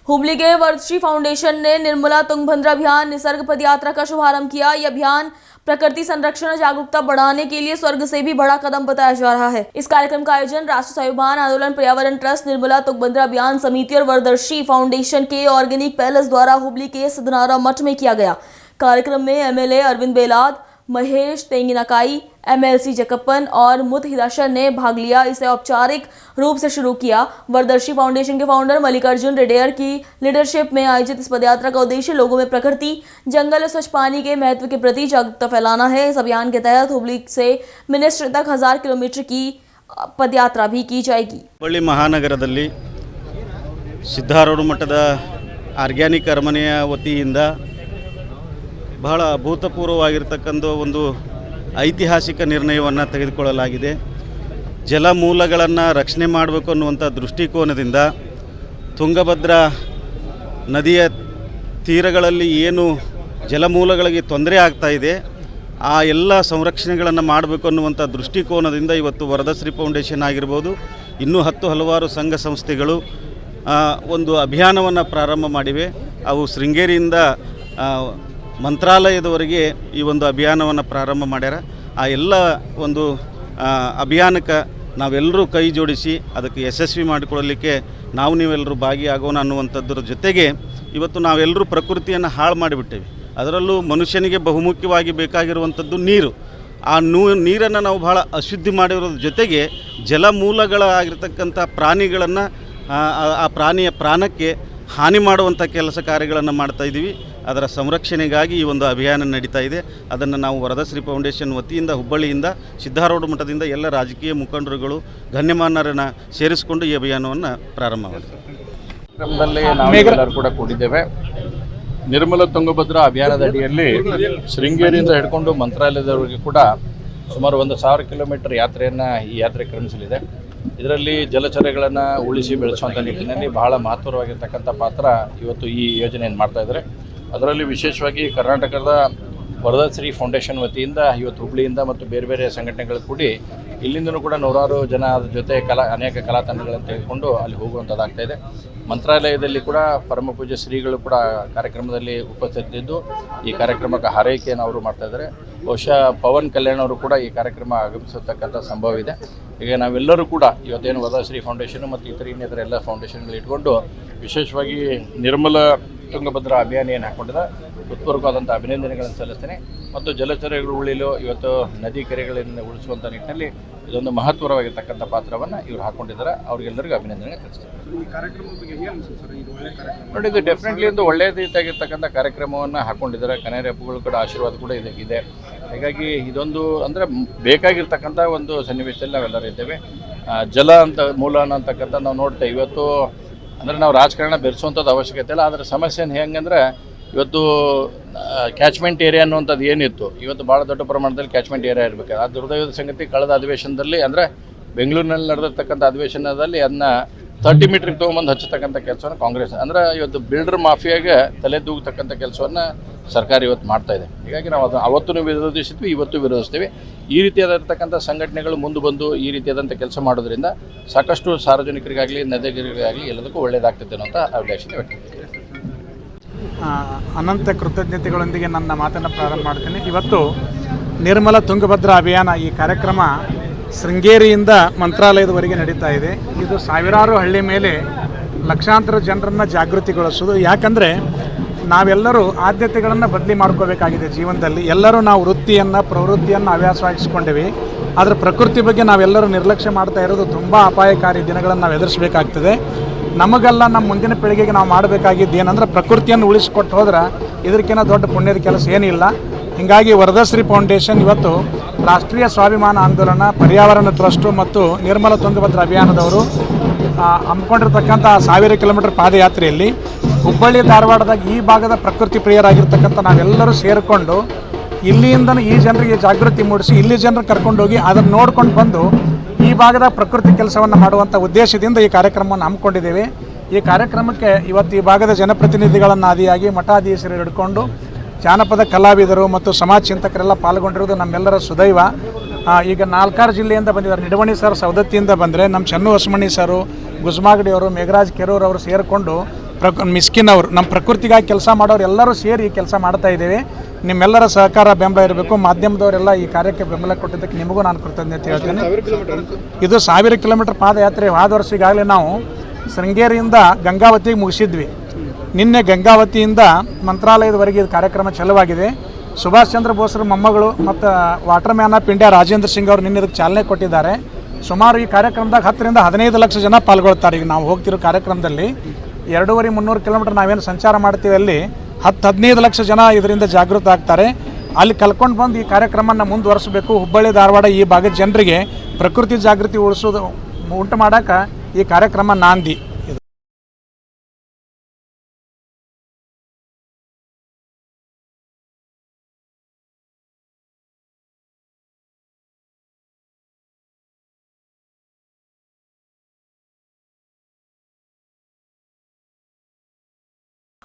हुबली के वर्दश्री फाउंडेशन ने निर्मला तुंगभद्रा अभियान निसर्ग पदयात्रा का शुभारंभ किया। यह अभियान प्रकृति संरक्षण और जागरूकता बढ़ाने के लिए स्वर्ग से भी बड़ा कदम बताया जा रहा है। इस कार्यक्रम का आयोजन राष्ट्रीय स्वाभिमान आंदोलन पर्यावरण ट्रस्ट, निर्मला तुंगभद्रा अभियान समिति और वर्दश्री फाउंडेशन के ऑर्गेनिक पैलेस द्वारा हुबली के सदनारा मठ में किया गया। कार्यक्रम में एमएलए अरविंद बेलाद, महेश तेंगिनाकाई, एमएलसी जकप्पन और मुतहिदाशर ने भाग लिया। इसे औपचारिक रूप से शुरू किया। वर्दश्री फाउंडेशन के फाउंडर मल्लिकार्जुन रेड्डेयर की लीडरशिप में आयोजित इस पदयात्रा का उद्देश्य लोगों में प्रकृति, जंगल और स्वच्छ पानी के महत्व के प्रति जागरूकता फैलाना है। इस अभियान के तहत हुबली से मिनिस्ट्री तक 1000 किलोमीटर की पदयात्रा भी की जाएगी। हुबली महानगरದಲ್ಲಿ ಸಿದ್ಧಾರೂಢ ಮಠದ ಆರ್ಗ್ಯಾನಿಕ್ ಅರಮನೆಯ ವತಿಯಿಂದ ಬಹಳ ಅಭೂತಪೂರ್ವವಾಗಿರತಕ್ಕಂಥ ಒಂದು ಐತಿಹಾಸಿಕ ನಿರ್ಣಯವನ್ನು ತೆಗೆದುಕೊಳ್ಳಲಾಗಿದೆ. ಜಲಮೂಲಗಳನ್ನು ರಕ್ಷಣೆ ಮಾಡಬೇಕು ಅನ್ನುವಂಥ ದೃಷ್ಟಿಕೋನದಿಂದ ತುಂಗಭದ್ರಾ ನದಿಯ ತೀರಗಳಲ್ಲಿ ಏನು ಜಲಮೂಲಗಳಿಗೆ ತೊಂದರೆ ಆಗ್ತಾ ಇದೆ ಆ ಎಲ್ಲ ಸಂರಕ್ಷಣೆಗಳನ್ನು ಮಾಡಬೇಕು ಅನ್ನುವಂಥ ದೃಷ್ಟಿಕೋನದಿಂದ ಇವತ್ತು ವರ್ದಶ್ರೀ ಫೌಂಡೇಶನ್ ಆಗಿರ್ಬೋದು, ಇನ್ನೂ ಹಲವಾರು ಸಂಘ ಸಂಸ್ಥೆಗಳು ಒಂದು ಅಭಿಯಾನವನ್ನು ಪ್ರಾರಂಭ ಮಾಡಿವೆ. ಅವು ಶೃಂಗೇರಿಯಿಂದ ಮಂತ್ರಾಲಯದವರೆಗೆ ಈ ಒಂದು ಅಭಿಯಾನವನ್ನು ಪ್ರಾರಂಭ ಮಾಡ್ಯಾರ. ಆ ಎಲ್ಲ ಒಂದು ಅಭಿಯಾನಕ್ಕೆ ನಾವೆಲ್ಲರೂ ಕೈ ಜೋಡಿಸಿ ಅದಕ್ಕೆ ಯಶಸ್ವಿ ಮಾಡಿಕೊಳ್ಳಲಿಕ್ಕೆ ನೀವೆಲ್ಲರೂ ಭಾಗಿಯಾಗೋಣ ಅನ್ನುವಂಥದ್ರ ಜೊತೆಗೆ ಇವತ್ತು ನಾವೆಲ್ಲರೂ ಪ್ರಕೃತಿಯನ್ನು ಹಾಳು ಮಾಡಿಬಿಟ್ಟೇವೆ. ಅದರಲ್ಲೂ ಮನುಷ್ಯನಿಗೆ ಬಹುಮುಖ್ಯವಾಗಿ ಬೇಕಾಗಿರುವಂಥದ್ದು ನೀರು. ಆ ನೀರನ್ನು ನಾವು ಭಾಳ ಅಶುದ್ಧಿ ಮಾಡಿರೋದ್ರ ಜೊತೆಗೆ ಜಲಮೂಲಗಳಾಗಿರ್ತಕ್ಕಂಥ ಪ್ರಾಣಿಗಳನ್ನು ಆ ಪ್ರಾಣಿಯ ಪ್ರಾಣಕ್ಕೆ ಹಾನಿ ಮಾಡುವಂಥ ಕೆಲಸ ಕಾರ್ಯಗಳನ್ನು ಮಾಡ್ತಾಯಿದ್ದೀವಿ. ಅದರ ಸಂರಕ್ಷಣೆಗಾಗಿ ಈ ಒಂದು ಅಭಿಯಾನ ನಡೀತಾ ಇದೆ. ಅದನ್ನು ನಾವು ವರ್ದಶ್ರೀ ಫೌಂಡೇಶನ್ ವತಿಯಿಂದ ಹುಬ್ಬಳ್ಳಿಯಿಂದ ಸಿದ್ಧಾರೂಢ ಮಠದಿಂದ ಎಲ್ಲ ರಾಜಕೀಯ ಮುಖಂಡರುಗಳು ಗಣ್ಯಮಾನ್ಯರನ್ನು ಸೇರಿಸಿಕೊಂಡು ಈ ಅಭಿಯಾನವನ್ನು ಪ್ರಾರಂಭ ಮಾಡಿದ್ದೇವೆ. ಕ್ರಮದಲ್ಲಿ ನಾವೆಲ್ಲರೂ ಕೂಡ ಕೂಡಿದ್ದೇವೆ. ನಿರ್ಮಲ ತುಂಗಭದ್ರಾ ಅಭಿಯಾನದ ಅಡಿಯಲ್ಲಿ ಶೃಂಗೇರಿಯಿಂದ ಹಿಡ್ಕೊಂಡು ಮಂತ್ರಾಲಯದವರೆಗೆ ಕೂಡ ಸುಮಾರು 1000 ಕಿಲೋಮೀಟರ್ ಯಾತ್ರೆಯನ್ನು ಈ ಯಾತ್ರೆ ಕ್ರಮಿಸಲಿದೆ. ಇದರಲ್ಲಿ ಜಲಚರಗಳನ್ನು ಉಳಿಸಿ ಬೆಳೆಸುವಂಥ ನಿಟ್ಟಿನಲ್ಲಿ ಬಹಳ ಮಹತ್ವವಾಗಿರ್ತಕ್ಕಂಥ ಪಾತ್ರ ಇವತ್ತು ಈ ಯೋಜನೆಯನ್ನು ಮಾಡ್ತಾ ಇದ್ದಾರೆ. ಅದರಲ್ಲಿ ವಿಶೇಷವಾಗಿ ಕರ್ನಾಟಕದ ವರ್ದಶ್ರೀ ಫೌಂಡೇಶನ್ ವತಿಯಿಂದ ಇವತ್ತು ಹುಬ್ಬಳ್ಳಿಯಿಂದ ಮತ್ತು ಬೇರೆ ಬೇರೆ ಸಂಘಟನೆಗಳು ಕೂಡಿ ಇಲ್ಲಿಂದನೂ ಕೂಡ ನೂರಾರು ಜನ ಅದ್ರ ಜೊತೆ ಅನೇಕ ಕಲಾ ತಂಡಗಳನ್ನು ತೆಗೆದುಕೊಂಡು ಅಲ್ಲಿ ಹೋಗುವಂಥದ್ದಾಗ್ತಾ ಇದೆ. ಮಂತ್ರಾಲಯದಲ್ಲಿ ಕೂಡ ಪರಮ ಪೂಜ್ಯ ಶ್ರೀಗಳು ಕೂಡ ಕಾರ್ಯಕ್ರಮದಲ್ಲಿ ಉಪಸ್ಥಿತಿದ್ದು ಈ ಕಾರ್ಯಕ್ರಮಕ್ಕೆ ಹಾರೈಕೆಯನ್ನು ಅವರು ಮಾಡ್ತಾಯಿದ್ದಾರೆ. ಬಹುಶಃ ಪವನ್ ಕಲ್ಯಾಣ್ ಅವರು ಕೂಡ ಈ ಕಾರ್ಯಕ್ರಮ ಆಗಮಿಸತಕ್ಕಂಥ ಸಂಭವ ಇದೆ. ಈಗ ನಾವೆಲ್ಲರೂ ಕೂಡ ಇವತ್ತೇನು ವರ್ದಶ್ರೀ ಫೌಂಡೇಶನ್ ಮತ್ತು ಇನ್ನಿತರ ಎಲ್ಲ ಫೌಂಡೇಶನ್ಗಳು ಇಟ್ಕೊಂಡು ವಿಶೇಷವಾಗಿ ನಿರ್ಮಲ ತುಂಗಭದ್ರಾ ಅಭಿಯಾನ ಏನು ಹಾಕ್ಕೊಂಡಿದೆ ಹೃತ್ಪೂರ್ವಕವಾದಂಥ ಅಭಿನಂದನೆಗಳನ್ನು ಸಲ್ಲಿಸ್ತೇನೆ. ಮತ್ತು ಜಲಚರಗಳು ಉಳಿಯಲು ಇವತ್ತು ನದಿ ಕೆರೆಗಳನ್ನು ಉಳಿಸುವಂಥ ನಿಟ್ಟಿನಲ್ಲಿ ಇದೊಂದು ಮಹತ್ವವಾಗಿರ್ತಕ್ಕಂಥ ಪಾತ್ರವನ್ನು ಇವರು ಹಾಕ್ಕೊಂಡಿದ್ದಾರೆ. ಅವರಿಗೆಲ್ಲರಿಗೂ ಅಭಿನಂದನೆ ತಿಳಿಸ್ತೇನೆ. ನೋಡಿ, ಇದು ಡೆಫಿನೆಟ್ಲಿ ಒಂದು ಒಳ್ಳೆಯ ರೀತಿಯಾಗಿರ್ತಕ್ಕಂಥ ಕಾರ್ಯಕ್ರಮವನ್ನು ಹಾಕ್ಕೊಂಡಿದ್ದಾರೆ. ಕನೇರಿ ಹಬ್ಬಗಳು ಕೂಡ ಆಶೀರ್ವಾದ ಕೂಡ ಇದಕ್ಕಿದೆ. ಹೀಗಾಗಿ ಇದೊಂದು ಅಂದರೆ ಬೇಕಾಗಿರ್ತಕ್ಕಂಥ ಒಂದು ಸನ್ನಿವೇಶದಲ್ಲಿ ನಾವೆಲ್ಲರೂ ಇದ್ದೇವೆ. ಜಲ ಅಂತ ಮೂಲ ಅಂತಕ್ಕಂಥ ನಾವು ನೋಡ್ತೇವೆ. ಇವತ್ತು ಅಂದರೆ ನಾವು ರಾಜಕಾರಣ ಬೆರೆಸುವಂಥದ್ದು ಅವಶ್ಯಕತೆ ಇಲ್ಲ. ಆದರೆ ಸಮಸ್ಯೆ ಹೆಂಗಂದ್ರೆ ಇವತ್ತು ಕ್ಯಾಚ್ಮೆಂಟ್ ಏರಿಯಾ ಅನ್ನುವಂಥದ್ದು ಏನಿತ್ತು, ಇವತ್ತು ಭಾಳ ದೊಡ್ಡ ಪ್ರಮಾಣದಲ್ಲಿ ಕ್ಯಾಚ್ಮೆಂಟ್ ಏರಿಯಾ ಇರಬೇಕು. ಆ ದುರ್ದೈವದ ಸಂಗತಿ ಕಳೆದ ಅಧಿವೇಶನದಲ್ಲಿ ಅಂದರೆ ಬೆಂಗಳೂರಿನಲ್ಲಿ ನಡೆದಿರ್ತಕ್ಕಂಥ ಅಧಿವೇಶನದಲ್ಲಿ ಅದನ್ನ 30 ಮೀಟ್ರಿಗೆ ತೊಗೊಂಬಂದು ಹಚ್ಚತಕ್ಕಂಥ ಕೆಲಸವನ್ನು ಕಾಂಗ್ರೆಸ್ ಅಂದರೆ ಇವತ್ತು ಬಿಲ್ಡರ್ ಮಾಫಿಯಾಗೆ ತಲೆ ದೂಗತಕ್ಕಂಥ ಕೆಲಸವನ್ನು ಸರ್ಕಾರ ಇವತ್ತು ಮಾಡ್ತಾ ಇದೆ. ಹೀಗಾಗಿ ನಾವು ಅದು ಅವತ್ತೂ ವಿರೋಧಿಸಿದ್ವಿ, ಇವತ್ತು ವಿರೋಧಿಸ್ತೀವಿ. ಈ ರೀತಿಯಾದಿರ್ತಕ್ಕಂಥ ಸಂಘಟನೆಗಳು ಮುಂದೆ ಬಂದು ಈ ರೀತಿಯಾದಂಥ ಕೆಲಸ ಮಾಡೋದ್ರಿಂದ ಸಾಕಷ್ಟು ಸಾರ್ವಜನಿಕರಿಗಾಗಲಿ ನದಿಗಳಿಗಾಗಲಿ ಎಲ್ಲದಕ್ಕೂ ಒಳ್ಳೆಯದಾಗ್ತದೆ ಅನ್ನೋಂಥ ಅಭಿಲಾಷೆ ವ್ಯಕ್ತಪಡಿಸಿದೆ. ಅನಂತ ಕೃತಜ್ಞತೆಗಳೊಂದಿಗೆ ನನ್ನ ಮಾತನ್ನು ಪ್ರಾರಂಭ ಮಾಡ್ತೀನಿ. ಇವತ್ತು ನಿರ್ಮಲ ತುಂಗಭದ್ರಾ ಅಭಿಯಾನ ಈ ಕಾರ್ಯಕ್ರಮ ಶೃಂಗೇರಿಯಿಂದ ಮಂತ್ರಾಲಯದವರೆಗೆ ನಡೀತಾ ಇದೆ. ಇದು ಸಾವಿರಾರು ಹಳ್ಳಿ ಮೇಲೆ ಲಕ್ಷಾಂತರ ಜನರನ್ನು ಜಾಗೃತಿಗೊಳಿಸೋದು. ಯಾಕಂದರೆ ನಾವೆಲ್ಲರೂ ಆದ್ಯತೆಗಳನ್ನು ಬದಲಿ ಮಾಡ್ಕೋಬೇಕಾಗಿದೆ ಜೀವನದಲ್ಲಿ. ಎಲ್ಲರೂ ನಾವು ವೃತ್ತಿಯನ್ನು ಪ್ರವೃತ್ತಿಯನ್ನು ಹವ್ಯಾಸವಾಗಿಸ್ಕೊಂಡೇವಿ. ಆದರೆ ಪ್ರಕೃತಿ ಬಗ್ಗೆ ನಾವೆಲ್ಲರೂ ನಿರ್ಲಕ್ಷ್ಯ ಮಾಡ್ತಾ ಇರೋದು ತುಂಬ ಅಪಾಯಕಾರಿ ದಿನಗಳನ್ನು ನಾವು ಎದುರಿಸಬೇಕಾಗ್ತದೆ. ನಮಗೆಲ್ಲ ನಮ್ಮ ಮುಂದಿನ ಪೀಳಿಗೆಗೆ ನಾವು ಮಾಡಬೇಕಾಗಿದ್ದು ಏನಂದ್ರೆ ಪ್ರಕೃತಿಯನ್ನು ಉಳಿಸ್ಕೊಟ್ಟು ಹೋದ್ರೆ ಇದಕ್ಕಿಂತ ದೊಡ್ಡ ಪುಣ್ಯದ ಕೆಲಸ ಏನಿಲ್ಲ. ಹೀಗಾಗಿ ವರ್ದಶ್ರೀ ಫೌಂಡೇಶನ್ ಇವತ್ತು ರಾಷ್ಟ್ರೀಯ ಸ್ವಾಭಿಮಾನ ಆಂದೋಲನ, ಪರ್ಯಾವರಣ ಟ್ರಸ್ಟು ಮತ್ತು ನಿರ್ಮಲ ತುಂಗಭದ್ರಾ ಅಭಿಯಾನದವರು ಹಮ್ಮಿಕೊಂಡಿರ್ತಕ್ಕಂಥ 1000 ಕಿಲೋಮೀಟರ್ ಪಾದಯಾತ್ರೆಯಲ್ಲಿ ಹುಬ್ಬಳ್ಳಿ ಧಾರವಾಡದಾಗ ಈ ಭಾಗದ ಪ್ರಕೃತಿ ಪ್ರಿಯರಾಗಿರ್ತಕ್ಕಂಥ ನಾವೆಲ್ಲರೂ ಸೇರಿಕೊಂಡು ಇಲ್ಲಿಂದನೂ ಈ ಜನರಿಗೆ ಜಾಗೃತಿ ಮೂಡಿಸಿ ಇಲ್ಲಿ ಜನರು ಕರ್ಕೊಂಡೋಗಿ ಅದನ್ನು ನೋಡ್ಕೊಂಡು ಬಂದು ಈ ಭಾಗದ ಪ್ರಕೃತಿ ಕೆಲಸವನ್ನು ಮಾಡುವಂಥ ಉದ್ದೇಶದಿಂದ ಈ ಕಾರ್ಯಕ್ರಮವನ್ನು ಹಮ್ಮಿಕೊಂಡಿದ್ದೇವೆ. ಈ ಕಾರ್ಯಕ್ರಮಕ್ಕೆ ಇವತ್ತು ಈ ಭಾಗದ ಜನಪ್ರತಿನಿಧಿಗಳನ್ನು ಆದಿಯಾಗಿ ಮಠಾಧೀಶರು ಹಿಡ್ಕೊಂಡು ಜಾನಪದ ಕಲಾವಿದರು ಮತ್ತು ಸಮಾಜ ಚಿಂತಕರೆಲ್ಲ ಪಾಲ್ಗೊಂಡಿರೋದು ನಮ್ಮೆಲ್ಲರ ಸುದೈವ. ಈಗ 4 ಜಿಲ್ಲೆಯಿಂದ ಬಂದಿದ್ದಾರೆ. ನಿಡವಣಿ ಸರ್ ಸವದತ್ತಿಯಿಂದ ಬಂದರೆ, ನಮ್ಮ ಚನ್ನು ಹೊಸಮಣ್ಣಿ ಸರು, ಗುಜ್ಮಾಗಡಿ ಅವರು, ಮೇಘರಾಜ್ ಕೆರೂರ್ ಅವರು ಸೇರಿಕೊಂಡು ಮಿಸ್ಕಿನ್ ಅವರು, ನಮ್ಮ ಪ್ರಕೃತಿಗಾಗಿ ಕೆಲಸ ಮಾಡೋರು ಎಲ್ಲರೂ ಸೇರಿ ಕೆಲಸ ಮಾಡ್ತಾ ಇದ್ದೇವೆ. ನಿಮ್ಮೆಲ್ಲರ ಸಹಕಾರ ಬೆಂಬಲ ಇರಬೇಕು. ಮಾಧ್ಯಮದವರೆಲ್ಲ ಈ ಕಾರ್ಯಕ್ಕೆ ಬೆಂಬಲ ಕೊಟ್ಟಿದ್ದಕ್ಕೆ ನಿಮಗೂ ನಾನು ಕೃತಜ್ಞತೆ ಹೇಳ್ತೇನೆ. ಇದು 1000 ಕಿಲೋಮೀಟರ್ ಪಾದಯಾತ್ರೆ. ಹೋದ ವರ್ಷ ಈಗಾಗಲೇ ನಾವು ಶೃಂಗೇರಿಯಿಂದ ಗಂಗಾವತಿಗೆ ಮುಗಿಸಿದ್ವಿ. ನಿನ್ನೆ ಗಂಗಾವತಿಯಿಂದ ಮಂತ್ರಾಲಯದವರೆಗೆ ಇದು ಕಾರ್ಯಕ್ರಮ ಚಾಲುವಾಗಿದೆ. ಸುಭಾಷ್ ಚಂದ್ರ ಬೋಸ್ರ ಮೊಮ್ಮಗಳು ಮತ್ತು water man of India Rajendra Singh ಅವರು ನಿನ್ನೆ ಇದಕ್ಕೆ ಚಾಲನೆ ಕೊಟ್ಟಿದ್ದಾರೆ. ಸುಮಾರು ಈ ಕಾರ್ಯಕ್ರಮದಾಗ 10 ರಿಂದ 15 ಲಕ್ಷ ಜನ ಪಾಲ್ಗೊಳ್ತಾರೆ. ಈಗ ನಾವು ಹೋಗ್ತಿರೋ ಕಾರ್ಯಕ್ರಮದಲ್ಲಿ 200-300 ಕಿಲೋಮೀಟರ್ ನಾವೇನು ಸಂಚಾರ ಮಾಡ್ತೀವಿ, ಅಲ್ಲಿ 10-15 ಲಕ್ಷ ಜನ ಇದರಿಂದ ಜಾಗೃತ ಆಗ್ತಾರೆ. ಅಲ್ಲಿ ಕಲ್ಕೊಂಡು ಬಂದು ಈ ಕಾರ್ಯಕ್ರಮನ ಮುಂದುವರಿಸಬೇಕು. ಹುಬ್ಬಳ್ಳಿ ಧಾರವಾಡ ಈ ಭಾಗದ ಜನರಿಗೆ ಪ್ರಕೃತಿ ಜಾಗೃತಿ ಉಂಟು ಮಾಡೋಕೆ ಈ ಕಾರ್ಯಕ್ರಮ ನಾಂದಿ.